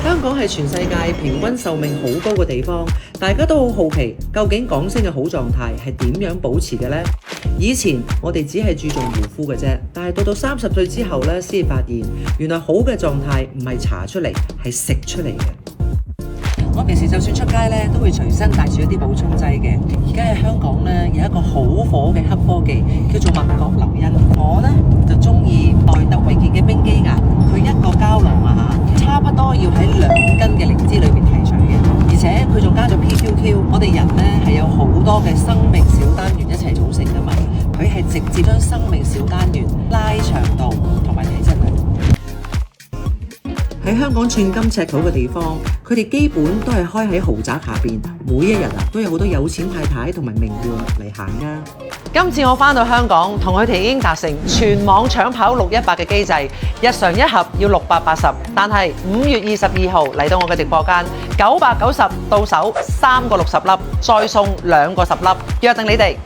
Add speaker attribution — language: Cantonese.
Speaker 1: 香港係全世界平均壽命好高嘅地方，大家都好好奇，究竟港星嘅好狀態係點樣保持嘅呢？以前我哋只係注重護膚嘅啫，但係到30歲之後咧，先發現原來好嘅狀態唔係搽出嚟，係食出嚟嘅。我平時就算出街咧，都會隨身帶住一啲補充劑嘅。而家喺香港咧，有一個好火嘅黑科技，叫做脈搏流因。我咧就中意黛特維健嘅冰肌牙，佢一個膠囊啊嚇，差不多要喺2斤嘅靈芝裏邊提取嘅，而且佢仲加咗 PQQ。我哋人咧係有好多嘅生命小單元一齊組成噶嘛，佢係直接將生命小單元拉長度同埋提質量。喺香港寸金尺土嘅地方，佢哋基本都係開喺豪宅下邊，每一日都有好多有錢太太同埋名媛嚟行噶。
Speaker 2: 今次我返到香港，同佢哋已經達成全網搶跑618嘅機制，日常一盒要680，但係5月22號嚟到我嘅直播間，990到手3個60粒，再送2個10粒，約定你哋。